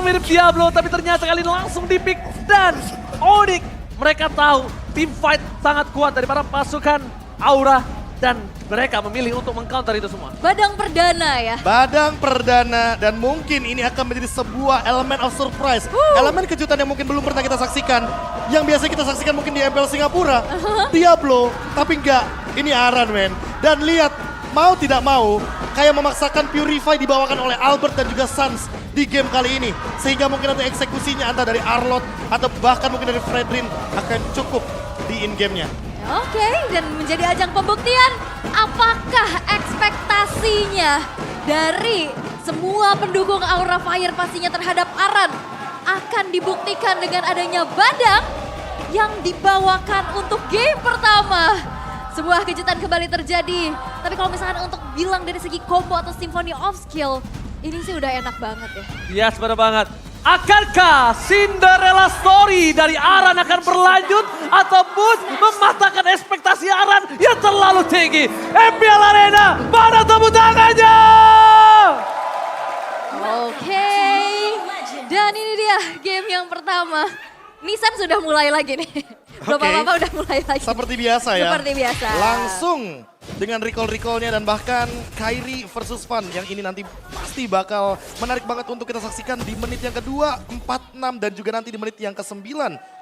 mirip Diablo, tapi ternyata kali ini langsung di-pick. Dan Onyx, mereka tahu tim fight sangat kuat dari para pasukan Aura. Dan mereka memilih untuk meng-counter itu semua. Badang perdana ya. Badang perdana dan mungkin ini akan menjadi sebuah elemen of surprise. Elemen kejutan yang mungkin belum pernah kita saksikan. Yang biasa kita saksikan mungkin di MPL Singapura. Diablo, tapi enggak. Ini Aran men. Dan lihat, mau tidak mau, kayak memaksakan Purify dibawakan oleh Albert dan juga Sans di game kali ini. Sehingga mungkin nanti eksekusinya entah dari Arlot atau bahkan mungkin dari Fredrin akan cukup di in-game-nya. Oke, dan menjadi ajang pembuktian apakah ekspektasinya dari semua pendukung Aura Fire pastinya terhadap Aran akan dibuktikan dengan adanya Badang yang dibawakan untuk game pertama. Sebuah kejutan kembali terjadi, tapi kalau misalkan untuk bilang dari segi combo atau Symphony of Skill, ini sih udah enak banget ya. Yes, benar banget. Akankah Cinderella Story dari Aran akan berlanjut ataupun mematahkan ekspektasi Aran yang terlalu tinggi? MPL Arena, mana tepuk tangannya? Oke, dan ini dia game yang pertama. Nisan sudah mulai lagi nih. Belum Oke. apa-apa udah mulai lagi. Seperti biasa ya. Seperti biasa. Langsung dengan recall-recallnya dan bahkan Kairi versus Fan yang ini nanti pasti bakal menarik banget untuk kita saksikan di menit yang kedua, 4, 6 dan juga nanti di menit yang ke-9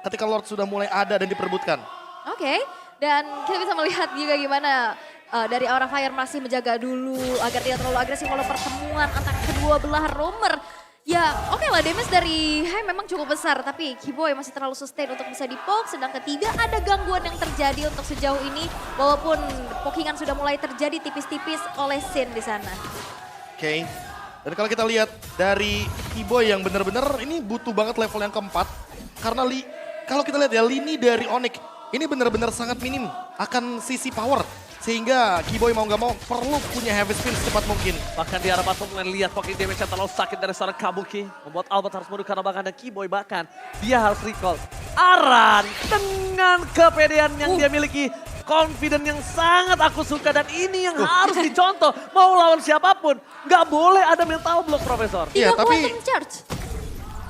ketika Lord sudah mulai ada dan diperebutkan. Oke, dan kita bisa melihat juga gimana dari Aura Fire masih menjaga dulu agar tidak terlalu agresif kalau pertemuan antara kedua belah roamer. Ya oke lah, damage dari Hai memang cukup besar, tapi Kiboy masih terlalu sustain untuk bisa di-poke, sedangkan tidak ada gangguan yang terjadi untuk sejauh ini, walaupun pokingan sudah mulai terjadi tipis-tipis oleh Sin di sana. Oke. Dan kalau kita lihat dari Kiboy yang benar-benar ini butuh banget level yang keempat, karena kalau kita lihat ya lini dari Onyx ini benar-benar sangat minim akan sisi power. Sehingga Kiboy mau nggak mau perlu punya heavy spin secepat mungkin. Bahkan di arah patung lihat poking damage yang terlalu sakit dari seorang Kabuki. Membuat Albert harus mundur karena bahkan ada Kiboy bahkan dia harus recall. Aran dengan kepedean yang dia miliki. Confident yang sangat aku suka dan ini yang harus dicontoh. Mau lawan siapapun, nggak boleh ada mental block, Profesor. Iya, Tiga tapi Quantum Charge.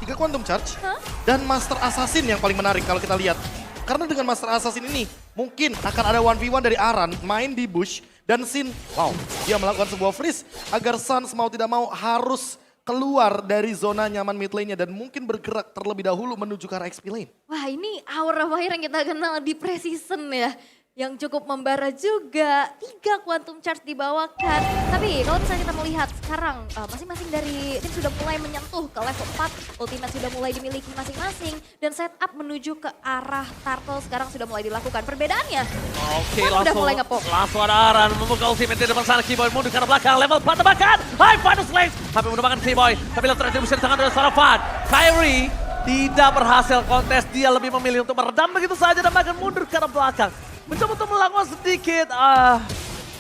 3 Quantum Charge Hah? dan Master Assassin yang paling menarik kalau kita lihat. Karena dengan Master Assassin ini mungkin akan ada 1v1 dari Aran main di bush dan Sin, wow, dia melakukan sebuah freeze agar Sans mau tidak mau harus keluar dari zona nyaman mid lane-nya dan mungkin bergerak terlebih dahulu menuju ke arah XP lane. Wah ini Aura Fire yang kita kenal di Precision ya. Yang cukup membara juga, 3 Quantum Charge dibawakan. Tapi kalau misalnya kita melihat sekarang masing-masing dari tim sudah mulai menyentuh ke level 4. Ultimate sudah mulai dimiliki masing-masing. Dan setup menuju ke arah Turtle sekarang sudah mulai dilakukan. Perbedaannya, Oke, Fan udah langsung, mulai nge-pop. langsung ada Aran membuka ultimate di depan sana. Kiboy mundur ke arah belakang, level 4 tebakan. High Final Slaves, sampai menemukan Kiboy. Tapi lihat terdistribusi di tangan dari seorang Fan. Kyrie tidak berhasil kontes, dia lebih memilih untuk meredam begitu saja dan bahkan mundur ke arah belakang. Mencoba untuk melakukan sedikit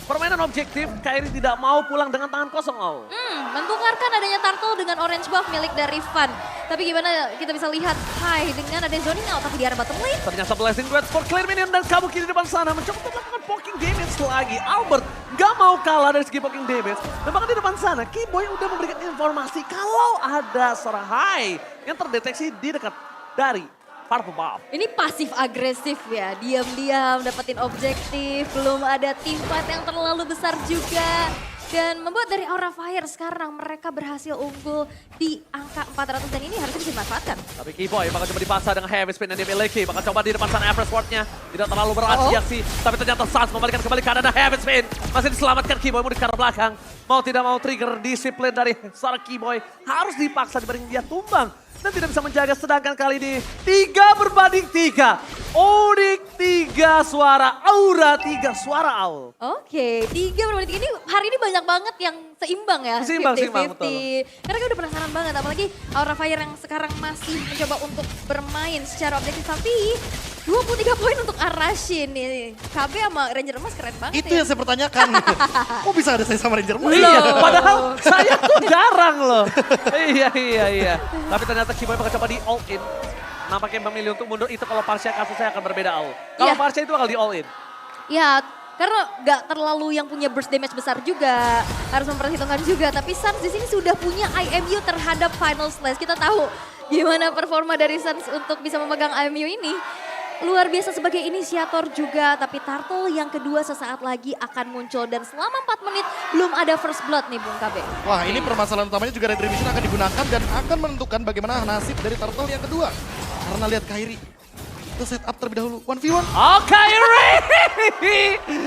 permainan objektif, Kyrie tidak mau pulang dengan tangan kosong. mentukarkan adanya Turtle dengan orange buff milik dari Fan. Tapi gimana kita bisa lihat Hai dengan ada zoning out tapi di arah bottom lane. Ternyata Blessing Grades for clear minion dan Kabuki di depan sana mencoba untuk melakukan poking damage lagi. Albert gak mau kalah dari segi poking damage. Dan bahkan di depan sana Kiboy udah memberikan informasi kalau ada seorang Hai yang terdeteksi di dekat dari Purple Buff. Ini pasif agresif ya, diam-diam dapetin objektif, belum ada team fight yang terlalu besar juga. Dan membuat dari Aura Fire sekarang mereka berhasil unggul di angka 400 dan ini harusnya bisa dimanfaatkan. Tapi Kiboy bakal coba dipaksa dengan heavy spin yang dia miliki. Bakal coba di depan sana Everest Ward-nya. Tidak terlalu beraksi-aksi. Tapi ternyata Sans membalikan kembali keadaan heavy spin. Masih diselamatkan Kiboy mundur ke arah belakang. Mau tidak mau trigger disiplin dari seorang Kiboy. Harus dipaksa dibanding dia tumbang. Dan tidak bisa menjaga sedangkan kali ini 3-3. Onyx 3 suara, Aura 3 suara Owl. Oke, 3-3 ini hari ini banyak banget yang seimbang ya. Seimbang, 50-50. betul. Karena gue udah penasaran banget, apalagi Aura Fire yang sekarang masih mencoba untuk bermain secara objektif. Tapi 23 poin untuk Arashin nih. KB sama Ranger Emas keren banget Itu ya. yang saya pertanyakan. Kok bisa ada saya sama Ranger Emas? Iya, padahal saya tuh jarang loh. Iya. Tapi ternyata Kiboy bakal coba di all in. Nampaknya memilih untuk mundur itu kalau Parsha kasusnya akan berbeda Al. Kalau Iya. Parsha itu bakal di all in. Ya, Karena nggak terlalu yang punya burst damage besar juga, harus memperhitungkan juga. Tapi Suns di sini sudah punya IMU terhadap Final Slash. Kita tahu gimana performa dari Suns untuk bisa memegang IMU ini. Luar biasa sebagai inisiator juga, tapi Turtle yang kedua sesaat lagi akan muncul. Dan selama 4 menit belum ada first blood nih Bung KB. Wah, ini permasalahan utamanya juga Retribution akan digunakan dan akan menentukan bagaimana nasib dari Turtle yang kedua. Karena lihat Kairi, itu setup terlebih dahulu, 1v1. Oh, Kairi!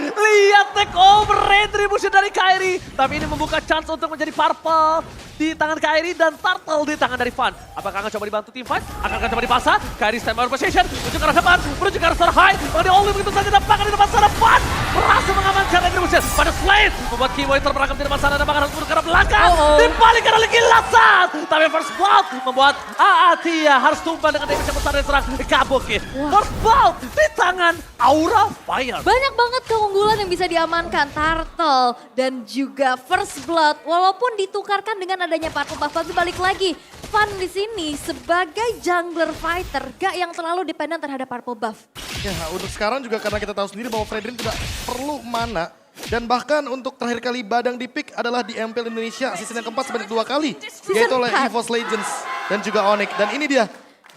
Lihat take over Retribution dari Kairi. Tapi ini membuka chance untuk menjadi purple di tangan Kairi dan Turtle di tangan dari Fan. Apakah akan coba dibantu tim fight? Akan coba dipasang? Kairi stand by position, menuju ke arah depan, menuju ke arah high. Di only begitu saja dapatkan di depan sana. Fan berhasil mengamankan Retribution. Pada Slade membuat Keyboy terperangkap di depan sana dan bahkan harus menuju ke arah belakang. Dibalik karena lagi lasan. Tapi first blood membuat Aatia harus tumbang dengan damage yang besar dari serang Kabuki. First blood di tangan Aura Fire. Banyak banget keunggulan yang bisa diamankan Turtle dan juga first blood. Walaupun ditukarkan dengan adanya Purple Buff, tapi balik lagi. Fan di sini sebagai jungler fighter gak yang terlalu dependen terhadap Purple Buff. Ya, untuk sekarang juga karena kita tahu sendiri bahwa Fredrin tidak perlu mana. Dan bahkan untuk terakhir kali Badang di pick adalah di MPL Indonesia season yang keempat sebanyak 2 kali. Yaitu oleh 4. EVOS Legends dan juga Onyx. Dan ini dia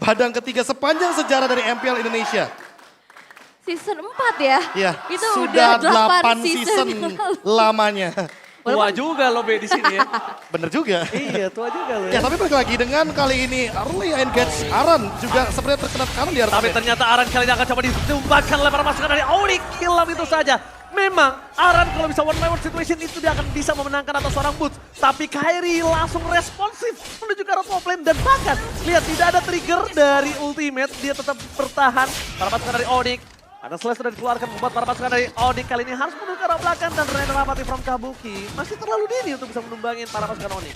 Badang ketiga sepanjang sejarah dari MPL Indonesia. Season 4 ya? Iya, Itu sudah udah 8 season yang lalu. lamanya. Tua juga lo Be di sini ya. Bener juga. Iya, tua juga lo Ya ya. tapi balik lagi dengan kali ini early engage Aran juga sepertinya terkena tekanan di Tapi RTP. ternyata Aran kali ini akan coba ditumbangkan lempar masukan dari Onyx. Hilang itu saja. Memang Aran kalau bisa one by one situation itu dia akan bisa memenangkan atas seorang Boots. Tapi Kairi langsung responsif menuju ke arah top lane dan bahkan lihat tidak ada trigger dari ultimate. Dia tetap bertahan. Para pasukan dari Onyx. Ada slash sudah dikeluarkan membuat para pasukan dari Onyx kali ini harus menuju ke arah belakang dan Rene Rapati from Kabuki masih terlalu dini untuk bisa menumbangin para pasukan Onyx.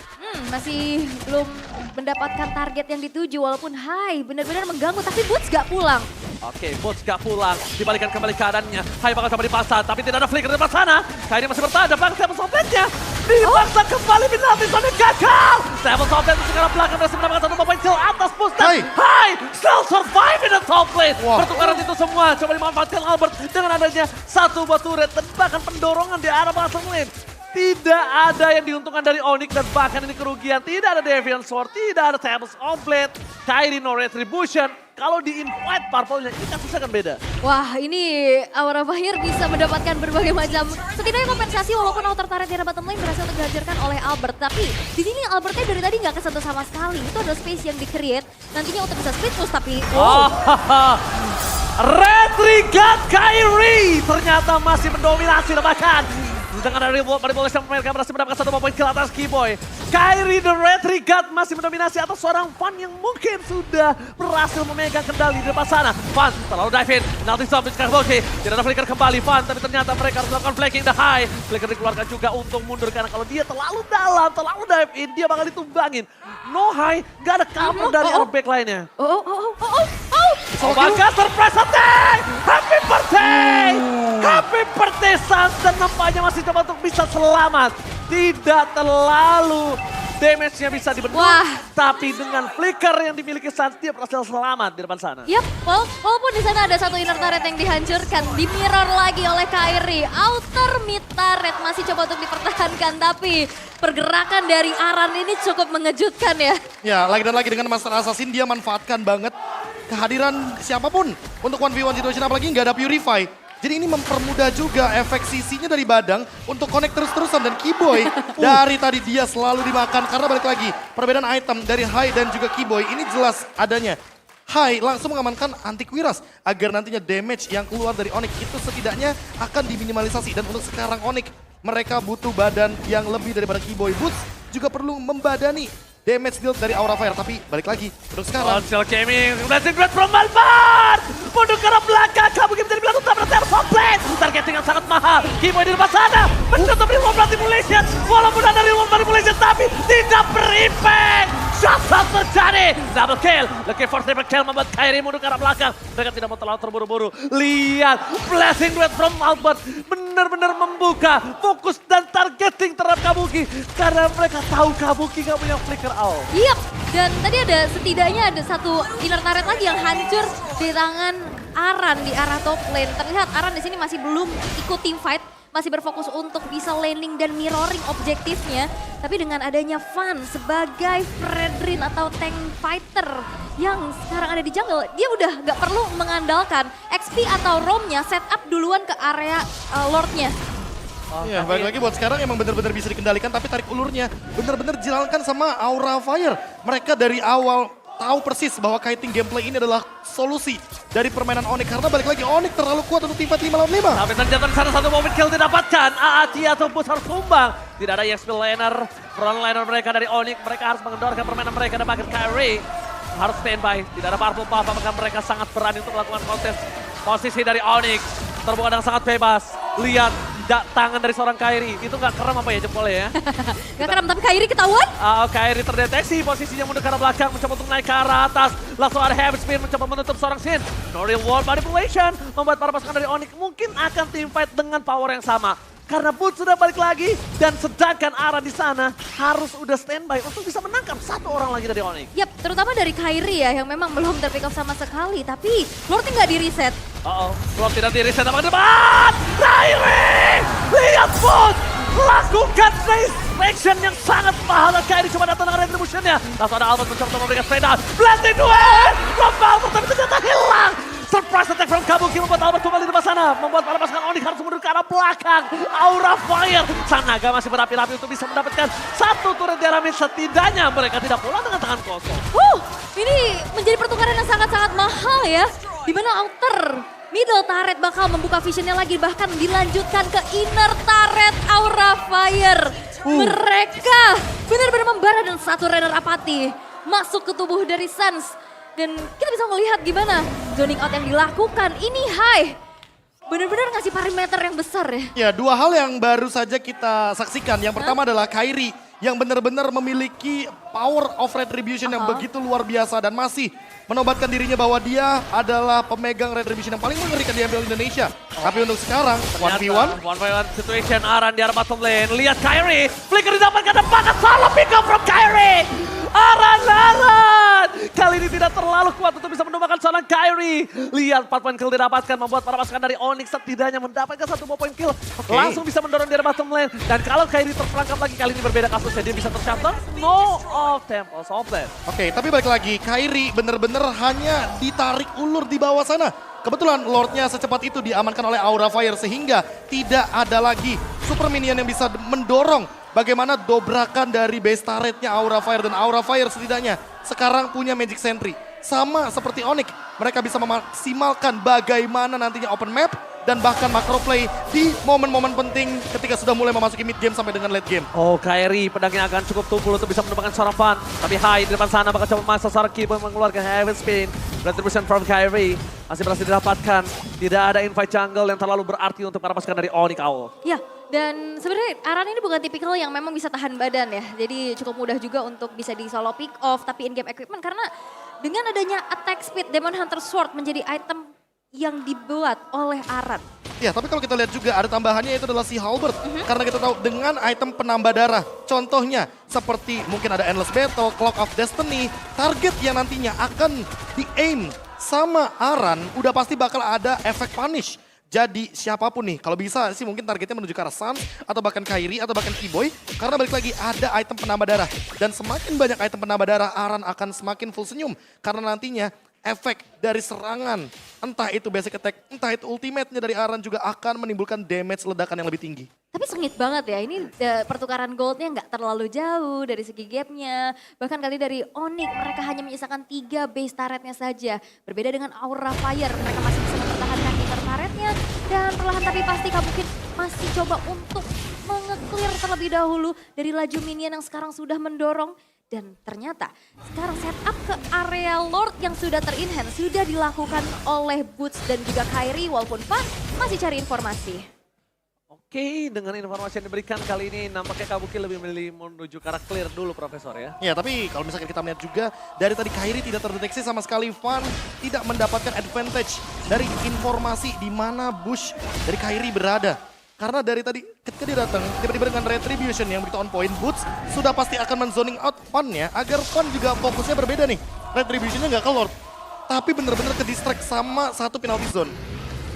Masih belum mendapatkan target yang dituju walaupun Hai benar-benar mengganggu tapi Boots gak pulang. Oke, Boots gak pulang, dibalikan kembali keadaannya. Hai bakal coba dipasang, tapi tidak ada flicker di depan sana. Kairi masih bertahan, dan bahkan Stable Softlandnya dipaksa kembali, penalti sampai gagal. Stable Softland itu sekarang belakang berhasil mendapatkan satu poin kill atas Boots. Hai still survive in the top lane. Wah. Pertukaran itu semua coba dimanfaatkan Albert dengan adanya satu buah turret dan bahkan pendorongan di arah bottom lane. Tidak ada yang diuntungkan dari Onyx dan bahkan ini kerugian. Tidak ada Deviant Sword, tidak ada Tables Omplet, Kairi no Retribution. Kalau di-invite purple-nya ini kasusnya kan beda. Wah ini Aura Fire bisa mendapatkan berbagai macam setidaknya kompensasi walaupun outer turret di arah bottom lane berhasil untuk dihancurkan oleh Albert. Tapi di sini Albertnya dari tadi nggak kesentuh sama sekali. Itu adalah space yang di-create nantinya untuk bisa split push tapi Retrigat Kairi ternyata masih mendominasi dan bahkan dengan dari Maribel yang mereka berhasil mendapatkan satu poin kill atas Keyboy. Kairi the Retrigat masih mendominasi atas seorang Fan yang mungkin sudah berhasil memegang kendali di depan sana. Fan terlalu dive in, penalti stop di Kabuki. Tidak ada flicker kembali Fan, tapi ternyata mereka harus melakukan flanking the high. Flicker dikeluarkan juga untuk mundur karena kalau dia terlalu dalam, terlalu dive in, dia bakal ditumbangin. No high, gak ada cover dari arah back lainnya. Oh maka surprise attack! Happy birthday! Happy birthday Suns dan nampaknya masih coba untuk bisa selamat. Tidak terlalu damage-nya bisa dibendung. Wah. Tapi dengan flicker yang dimiliki Suns dia berhasil selamat di depan sana. Yap, walaupun di sana ada satu inner turret yang dihancurkan, di mirror lagi oleh Kairi. Outer mid turret masih coba untuk dipertahankan, tapi pergerakan dari Aran ini cukup mengejutkan ya. Ya lagi dan lagi dengan Master Assassin dia manfaatkan banget kehadiran siapapun untuk 1v1 situation apalagi nggak ada Purify. Jadi ini mempermudah juga efek sisinya dari Badang untuk connect terus-terusan dan Keyboy dari tadi dia selalu dimakan karena balik lagi perbedaan item dari Hai dan juga Keyboy ini jelas adanya. Hai langsung mengamankan anti-Quiras agar nantinya damage yang keluar dari Onyx itu setidaknya akan diminimalisasi dan untuk sekarang Onyx mereka butuh badan yang lebih daripada Keyboy. Boots juga perlu membadani damage deal dari Aura Fire, tapi balik lagi untuk sekarang. Onsel Gaming, Blessing Great from Malbar! Mundur ke arah belakang, Kabuki menjadi belakang utama dan Terra Softland. Targeting yang sangat mahal, Keyboy di depan sana, menutup Remote Manipulation. Walaupun ada Remote Manipulation, tapi tidak berimpact. Shot terjadi, double kill. Looking for triple kill membuat Kairi mundur ke arah belakang. Mereka tidak mau terlalu terburu-buru. Lihat, Blessing Great from Albert benar-benar membuka fokus dan targeting terhadap Kabuki. Karena mereka tahu Kabuki gak punya flicker out. Yap, dan tadi ada setidaknya ada satu inner turret lagi yang hancur di tangan Aran di arah top lane. Terlihat Aran di sini masih belum ikut team fight, masih berfokus untuk bisa laning dan mirroring objektifnya. Tapi dengan adanya Van sebagai Fredrin atau tank fighter yang sekarang ada di jungle, dia udah gak perlu mengandalkan XP atau roamnya, setup duluan ke area Lordnya. Iya, balik lagi buat sekarang emang bener-bener bisa dikendalikan, tapi tarik ulurnya bener-bener dijalankan sama Aura Fire. Mereka dari awal tahu persis bahwa kiting gameplay ini adalah solusi dari permainan Onyx. Karena balik lagi Onyx terlalu kuat untuk tim fight 5 lawan 5. Tapi ternyata di sana satu momen kill didapatkan. Aati atau Bus harus tumbang. Tidak ada EXP laner, front liner mereka dari Onyx. Mereka harus mengendorkan permainan mereka dan bahkan Kyrie harus standby. Tidak ada purple buff, apakah mereka sangat berani untuk melakukan kontes. Posisi dari Onyx terbuka dengan sangat bebas. Lihat tangan dari seorang Kyrie, itu nggak keren apa ya jempolnya ya? Gak keren, tapi Kyrie ketahuan. Kyrie terdeteksi, posisinya mundur ke arah belakang, mencoba untuk naik ke arah atas. Langsung ada heavy spin, mencoba menutup seorang Sin. No real world manipulation, membuat para pasukan dari Onyx mungkin akan team fight dengan power yang sama. Karena Boots sudah balik lagi, dan sedangkan Aran di sana harus udah standby untuk bisa menangkap satu orang lagi dari Onyx. Yap, terutama dari Kyrie ya, yang memang belum terpick up sama sekali. Tapi Lordnya nggak di-reset. Lord tidak di-reset apa depan! Kyrie! Lihat Boots! Lakukan action yang sangat mahal. Kyrie cuma datang dengan retribution-nya. Langsung ada Albert mencoba untuk memberikan straight down. Blending duel! Lomba Albert tapi ternyata hilang! Surprise attack from Kabuki membuat Albert kembali di depan sana. Membuat para pasukan Onyx harus mundur ke arah belakang. Aura Fire. Sang naga masih berapi-api untuk bisa mendapatkan satu turret diaramin. Setidaknya mereka tidak pulang dengan tangan kosong. Ini menjadi pertukaran yang sangat-sangat mahal ya. Dimana outer middle turret bakal membuka visionnya lagi. Bahkan dilanjutkan ke inner turret Aura Fire. Mereka benar-benar membara dan satu runner apati masuk ke tubuh dari Suns. Dan kita bisa melihat gimana zoning out yang dilakukan. Ini high. Benar-benar ngasih parameter yang besar ya. Ya, dua hal yang baru saja kita saksikan. Yang pertama adalah Kyrie yang benar-benar memiliki power of retribution yang begitu luar biasa. Dan masih menobatkan dirinya bahwa dia adalah pemegang retribution yang paling mengerikan di MPL Indonesia. Tapi untuk sekarang, 1v1. 1v1 situation Aran di arah bottom lane. Lihat Kyrie, flicker didapatkan dan banget salah pick up from Kyrie. Aran! Kali ini tidak terlalu kuat untuk bisa menumbangkan seorang Kyrie. Lihat 4 poin kill didapatkan, membuat para pasukan dari Onyx setidaknya mendapatkan 1 poin kill. Langsung bisa mendorong di arah bottom lane. Dan kalau Kyrie terperangkap lagi, kali ini berbeda kasusnya. Dia bisa tercatat no of Temples of Death. Oke, tapi balik lagi, Kyrie benar-benar hanya ditarik ulur di bawah sana. Kebetulan Lordnya secepat itu diamankan oleh Aura Fire sehingga tidak ada lagi super minion yang bisa mendorong bagaimana dobrakan dari base turretnya Aura Fire. Dan Aura Fire setidaknya sekarang punya Magic Sentry. Sama seperti Onyx, mereka bisa memaksimalkan bagaimana nantinya open map dan bahkan macro play di momen-momen penting ketika sudah mulai memasuki mid game sampai dengan late game. Kyrie pedangnya akan cukup tumpul untuk bisa menumbangkan seorang Van. Tapi Hai di depan sana bakal coba memaksa seorang Keyboard mengeluarkan heavy spin. Retribution from Kyrie masih berhasil didapatkan. Tidak ada invite jungle yang terlalu berarti untuk para pasukan dari Onyx Owl. Ya, dan sebenarnya Aran ini bukan tipikal yang memang bisa tahan badan ya. Jadi cukup mudah juga untuk bisa di solo pick off tapi in-game equipment. Karena dengan adanya attack speed Demon Hunter Sword menjadi item yang dibuat oleh Aran. Ya, tapi kalau kita lihat juga ada tambahannya itu adalah si Halberd. Karena kita tahu dengan item penambah darah. Contohnya seperti mungkin ada Endless Battle, Clock of Destiny. Target yang nantinya akan di-aim sama Aran udah pasti bakal ada efek punish. Jadi siapapun nih, kalau bisa sih mungkin targetnya menuju ke arah Suns atau bahkan Kyrie atau bahkan Keyboy. Karena balik lagi ada item penambah darah. Dan semakin banyak item penambah darah, Aran akan semakin full senyum. Karena nantinya efek dari serangan, entah itu basic attack, entah itu ultimate-nya dari Aran juga akan menimbulkan damage ledakan yang lebih tinggi. Tapi sengit banget ya, ini pertukaran goldnya nggak terlalu jauh dari segi gapnya. Bahkan kali dari Onyx mereka hanya menyisakan 3 base turretnya saja. Berbeda dengan Aura Fire, mereka masih bisa mempertahankan inner turretnya. Dan perlahan tapi pasti mungkin masih coba untuk menge-clear terlebih dahulu dari laju minion yang sekarang sudah mendorong. Dan ternyata sekarang setup ke area Lord yang sudah ter-enhance sudah dilakukan oleh Boots dan juga Kyrie walaupun Van masih cari informasi. Oke, dengan informasi yang diberikan kali ini nampaknya Kabuki lebih memilih menuju ke arah clear dulu Profesor ya. Ya, tapi kalau misalkan kita melihat juga dari tadi Kyrie tidak terdeteksi sama sekali. Van tidak mendapatkan advantage dari informasi di mana bush dari Kyrie berada. Karena dari tadi ketika dia datang, tiba-tiba dengan retribution yang begitu on point, Boots sudah pasti akan men-zoning out Van-nya agar Van juga fokusnya berbeda nih. Retribution-nya nggak ke Lord. tapi bener-bener ke distract sama satu penalty zone.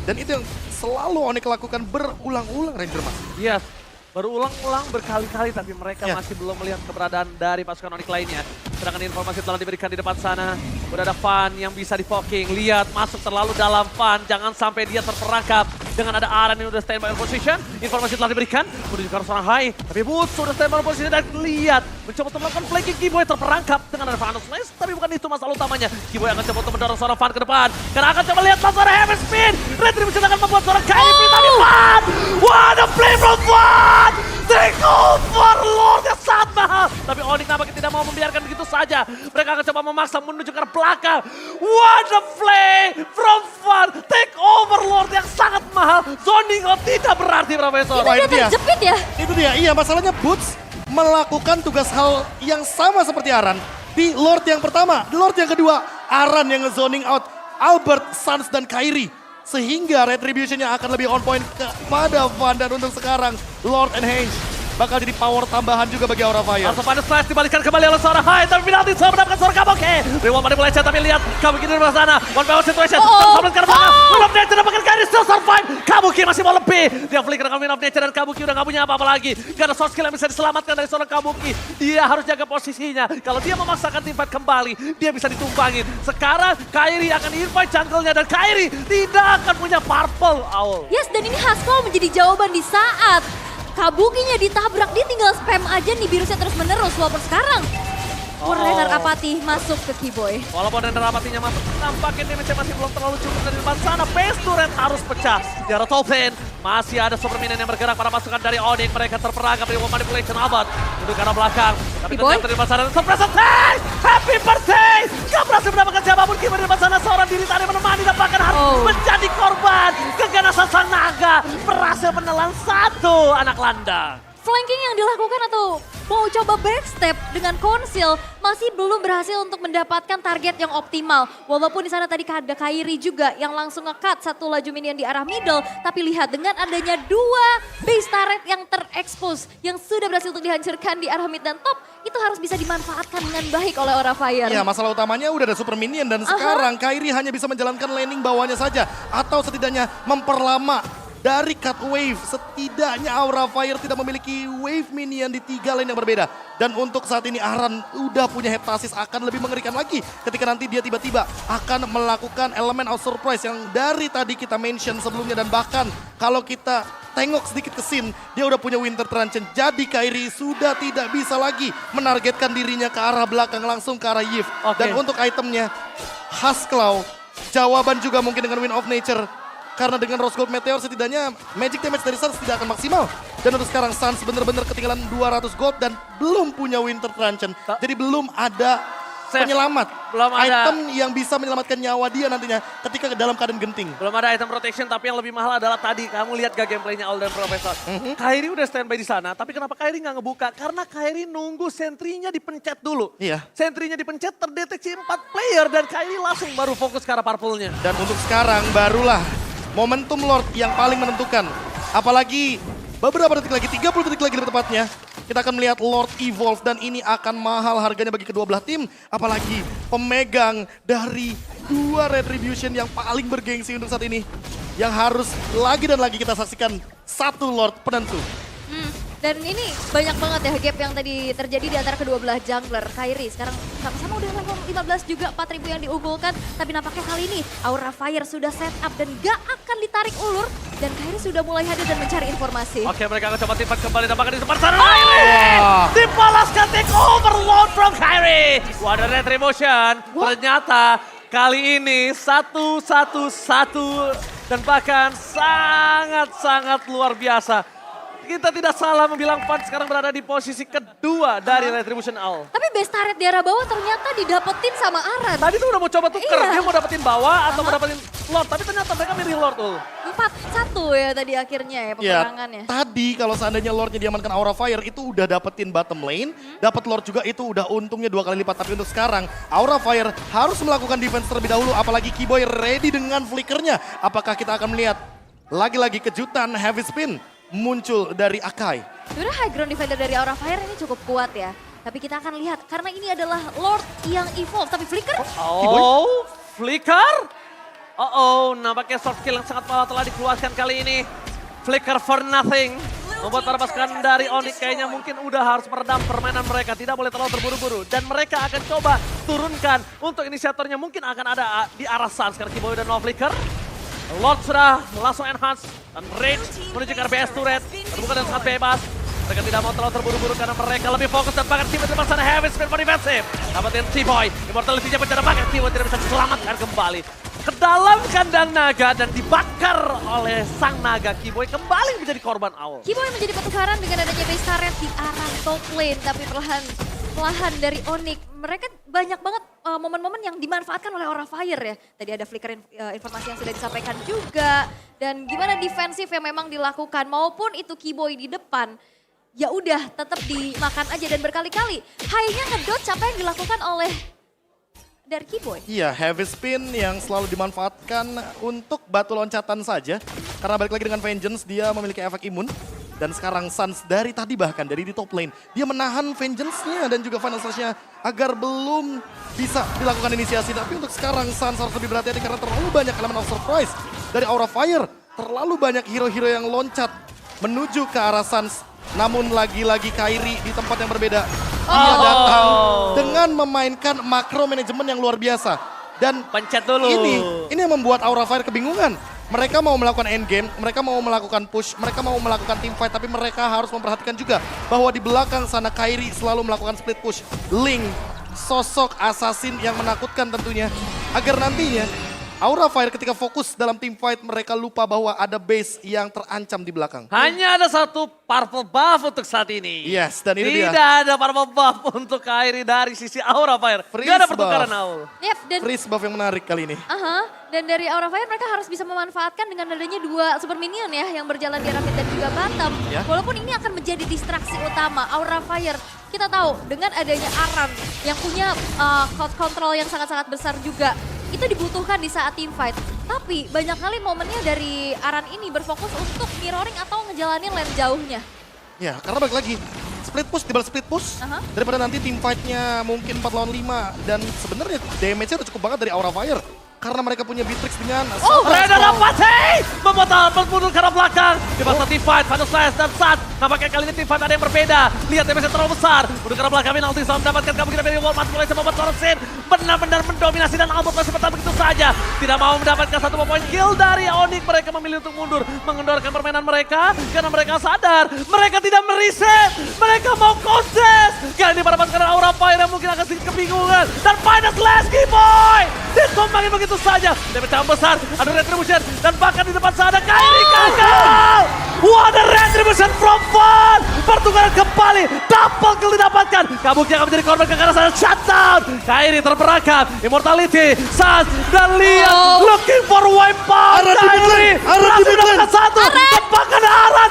Dan itu yang selalu Onyx lakukan berulang-ulang, Ranger Mas. Yes, berulang-ulang berkali-kali tapi mereka Ya. masih belum melihat keberadaan dari pasukan Onyx lainnya. Sedangkan informasi telah diberikan di depan sana. Udah ada Fan yang bisa di-poking. Lihat, masuk terlalu dalam Fan. Jangan sampai dia terperangkap. Dengan ada Aran yang udah stand by on position. Informasi telah diberikan. Menuju ke arah seorang Hai. Tapi Boots sudah stand by on position dan lihat. Mencoba untuk melakukan flanking. Keyboy terperangkap dengan ada Vanos Smash. Tapi bukan itu masalah utamanya. Keyboy akan coba untuk mendorong seorang Fan ke depan. Karena akan coba lihat seorang Heavy Spin. Retribution akan membuat seorang Kyrie tapi Fan. What a play from Fan. Take over Lord yang sangat mahal. Tapi Onyx nampaknya tidak mau membiarkan begitu saja. Mereka akan coba memaksa menuju ke arah belakang. What a play from Fan. Take over Lord yang sangat mahal. Zoning out tidak berarti, Profesor. Itu Wah, dia itu dia. terjepit ya. Itu dia, iya masalahnya Boots melakukan tugas hal yang sama seperti Aran. Di Lord yang pertama, di Lord yang kedua, Aran yang nge-zoning out Albert, Sans, dan Kyrie. Sehingga retributionnya akan lebih on point kepada Van. Dan untuk sekarang, Lord and Henge bakal jadi power tambahan juga bagi Aura Fire. Langsung pada slash dibalikan kembali oleh seorang Hai. Tapi penalti sudah mendapatkan seorang Kabuki. Reward manipulation tapi lihat Kabuki di depan sana. One by one situation. Tersambat ke belakang. Win of Nature dapatkan Kyrie still survive. Kabuki masih mau lebih. Dia flicker dengan Win of Nature dan Kabuki udah gak punya apa-apa lagi. Gak ada soft skill yang bisa diselamatkan dari seorang Kabuki. Dia harus jaga posisinya. Kalau dia memaksakan teamfight kembali, dia bisa ditumpangin. Sekarang Kyrie akan invite jungle-nya dan Kyrie tidak akan punya purple owl. Yes, dan ini Haskell menjadi jawaban di saat Kabukinya ditabrak, dia tinggal spam aja nih virusnya terus menerus. Walaupun sekarang Renner Apathy masuk ke Keyboy. Walaupun Renner Apathy-nya masuk, nampaknya damage-nya masih belum terlalu cukup dari depan sana. Base turret harus pecah. Di arah top lane, masih ada super minion yang bergerak pada pasukan dari Onyx. Mereka terperangkap dari manipulation Abad. Untuk ke arah belakang. Tapi Keyboy? ternyata di depan sana, surprise attack! Happy birthday! Gak berhasil mendapatkan siapapun. Keyboy di depan sana, seorang diri tadi menemani dan bahkan harus menjadi korban. Keganasan sang naga berhasil menelan satu anak landang. Flanking yang dilakukan atau mau coba backstep dengan Conceal masih belum berhasil untuk mendapatkan target yang optimal. Walaupun di sana tadi ada Kyrie juga yang langsung nge-cut satu laju minion di arah middle. Tapi lihat dengan adanya dua base turret yang terekspos yang sudah berhasil untuk dihancurkan di arah mid dan top. Itu harus bisa dimanfaatkan dengan baik oleh Aura Fire. Ya, masalah utamanya udah ada super minion dan sekarang Kyrie hanya bisa menjalankan laning bawahnya saja. Atau setidaknya memperlama dari cut wave. Setidaknya Aura Fire tidak memiliki wave minion di 3 lane yang berbeda. Dan untuk saat ini Aran udah punya Heptasis, akan lebih mengerikan lagi ketika nanti dia tiba-tiba akan melakukan elemen of surprise yang dari tadi kita mention sebelumnya. Dan bahkan kalau kita tengok sedikit ke scene, dia udah punya Winter Truncheon. Jadi Kyrie sudah tidak bisa lagi menargetkan dirinya ke arah belakang, langsung ke arah Yves. Dan untuk itemnya, Haskell, jawaban juga mungkin dengan Wind of Nature. Karena dengan Rose Gold Meteor setidaknya magic damage dari Sans tidak akan maksimal. Dan untuk sekarang Sans benar-benar ketinggalan 200 gold dan belum punya Winter Truncheon. Jadi belum ada penyelamat. Belum ada item yang bisa menyelamatkan nyawa dia nantinya ketika dalam keadaan genting. Belum ada item protection, tapi yang lebih mahal adalah tadi. Kamu lihat gak gameplaynya Owl dan Profesor. Kyrie udah standby di sana, tapi kenapa Kyrie nggak ngebuka? Karena Kyrie nunggu sentrinya dipencet dulu. Iya. Sentrinya dipencet, terdeteksi 4 player, dan Kyrie langsung baru fokus ke arah purple-nya. Dan untuk sekarang barulah momentum Lord yang paling menentukan. Apalagi beberapa detik lagi, 30 detik lagi lebih tepatnya. Kita akan melihat Lord evolve dan ini akan mahal harganya bagi kedua belah tim. Apalagi pemegang dari 2 retribution yang paling bergengsi untuk saat ini. Yang harus lagi dan lagi kita saksikan satu Lord penentu. Dan ini banyak banget ya gap yang tadi terjadi di antara kedua belah jungler. Kyrie sekarang sama-sama udah level 15 juga, 4.000 yang diunggulkan. Tapi nampaknya kali ini Aura Fire sudah set up dan gak akan ditarik ulur. Dan Kyrie sudah mulai hadir dan mencari informasi. Oke, mereka akan coba timpan kembali, tampaknya di depan sana. Kyrie! Dibalaskan take overload from Kyrie. Wadah retribution, ternyata kali ini 1-1-1 dan bahkan sangat-sangat luar biasa. Kita tidak salah membilang Fan sekarang berada di posisi kedua dari Retribution Owl. Tapi base turret di arah bawah ternyata didapetin sama Aran. Tadi tuh udah mau coba tuker, Iya. dia mau dapetin bawah atau mau dapetin Lord. Tapi ternyata mereka milih Lord tuh. 4-1 ya tadi akhirnya ya peperangannya. Tadi kalau seandainya Lordnya diamankan Aura Fire itu udah dapetin bottom lane. Dapat Lord juga itu udah untungnya 2 kali lipat. Tapi untuk sekarang Aura Fire harus melakukan defense terlebih dahulu. Apalagi Keyboy ready dengan flickernya. Apakah kita akan melihat lagi-lagi kejutan heavy spin muncul dari Akai? Sebenarnya high ground defender dari Aura Fire ini cukup kuat ya. Tapi kita akan lihat karena ini adalah Lord yang evolve. Tapi flicker? Oh, Flicker? Nampaknya soft kill yang sangat malah telah dikeluarkan kali ini. Flicker for nothing. Membuat para pasukan dari Onyx kayaknya mungkin udah harus meredam permainan mereka. Tidak boleh terlalu terburu-buru. Dan mereka akan coba turunkan untuk inisiatornya. Mungkin akan ada di arah Sans. Karena Kiboy dan No Flicker. Lord sudah langsung enhance. Dan Rage menuju ke RBS turret. Terbuka dan sangat bebas. Mereka tidak mau terlalu terburu-buru karena mereka lebih fokus dan bahkan Kiboy di depan sana. Heavy spin for defensive. Dapatin T-Boy. Immortality-nya bencana bahkan Kiboy tidak bisa diselamatkan kembali. Ke dalam kandang naga dan dibakar oleh sang naga. Kiboy kembali menjadi korban awal. Kiboy menjadi pertukaran dengan adanya base turret di arah top lane. Tapi perlahan dari Onyx, mereka banyak banget momen-momen yang dimanfaatkan oleh Aura Fire ya. Tadi ada flicker informasi yang sudah disampaikan juga. Dan gimana defensif yang memang dilakukan maupun itu Kiboy di depan. Ya udah tetap dimakan aja dan berkali-kali. High-nya ngedot apa yang dilakukan oleh dari Kiboy. Iya, heavy spin yang selalu dimanfaatkan untuk batu loncatan saja. Karena balik lagi dengan Vengeance, dia memiliki efek imun. Dan sekarang Sans dari tadi bahkan, dari di top lane, dia menahan Vengeance-nya dan juga Final Slash-nya agar belum bisa dilakukan inisiasi. Tapi untuk sekarang Sans harus lebih berhati-hati karena terlalu banyak elemen of surprise dari Aura Fire. Terlalu banyak hero-hero yang loncat menuju ke arah Sans. Namun lagi-lagi Kairi di tempat yang berbeda. Dia datang dengan memainkan makro manajemen yang luar biasa. Dan Pencet dulu. ini yang membuat Aura Fire kebingungan. Mereka mau melakukan endgame, mereka mau melakukan push, mereka mau melakukan team fight. Tapi mereka harus memperhatikan juga bahwa di belakang sana Kairi selalu melakukan split push. Link, sosok assassin yang menakutkan tentunya. Agar nantinya Aura Fire ketika fokus dalam team fight, mereka lupa bahwa ada base yang terancam di belakang. Hanya ada satu purple buff untuk saat ini. Yes, dan ini dia. Tidak ada purple buff untuk Kairi dari sisi Aura Fire. Freeze Gak ada buff. pertukaran Aul. Yep, dan Freeze buff yang menarik kali ini. dan dari Aura Fire mereka harus bisa memanfaatkan dengan adanya dua super minion ya yang berjalan di arah mid dan juga bottom. Ya. Walaupun ini akan menjadi distraksi utama Aura Fire. Kita tahu dengan adanya Aran yang punya crowd control yang sangat-sangat besar juga. Itu dibutuhkan di saat team fight. Tapi banyak kali momennya dari Aran ini berfokus untuk mirroring atau ngejalanin lane jauhnya. Ya, karena balik lagi. Split push, tiba split push. Daripada nanti team fight-nya mungkin 4 lawan 5. Dan sebenarnya damage-nya udah cukup banget dari Aura Fire. Karena mereka punya Beatrix dengan... Reda dapat, membatal mundur ke arah belakang. Di masa team fight, Final Slash dan Sans. Nampaknya kali ini team fight ada yang berbeda. Lihat damage-nya terlalu besar. Mundur ke arah belakang, Minalti selalu mendapatkan kemungkinan dari Wall Mats mulai sama membuat Soroksin. Benar-benar mendominasi dan Albert masih bertahan begitu saja. Tidak mau mendapatkan satu poin kill dari Onyx. Mereka memilih untuk mundur. Mengendorkan permainan mereka. Karena mereka sadar, mereka tidak mereset. Mereka mau konses. Kali ini para pasukan Aura Fire yang mungkin akan sedikit kebingungan. Dan Final Slash, Kiboy! Ditumbangin begitu saja. Damage yang besar, ada Retribution. Dan bahkan di depan sana, Kairi gagal! What a Retribution from Fun! Pertukaran kembali, double kill didapatkan. Kabuknya akan menjadi korban ke arah sana, shutdown! Kairi terperangkap, Immortality, Sans, dan lihat, looking for wipeout! Aran di mid lane, Kairi Aran di berhasil mid lane. mendapatkan satu, tepakan Aran!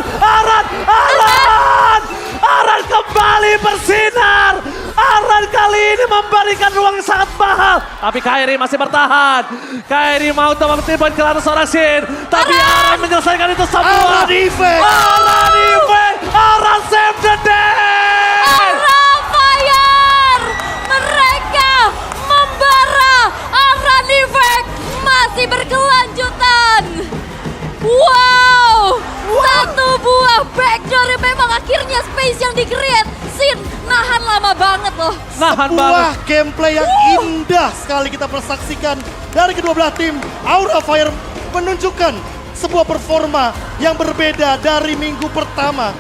Aran kembali bersinar! Aran kali ini memberikan ruang yang sangat mahal. Tapi Kairi masih bertahan. Kairi mau coba bertimbang ke arah Soroksin. Tapi Aran menyelesaikan itu semua. Aran effect! Aran effect! Aran save the day! Aura Fire! Mereka membara! Aran Effect masih berkelanjutan! Wow! Satu buah backdoor yang memang akhirnya space yang di-create. Sin, nahan lama banget loh. Nahan Sebuah banget. gameplay yang indah sekali kita persaksikan dari kedua belah tim. Aura Fire menunjukkan sebuah performa yang berbeda dari minggu pertama.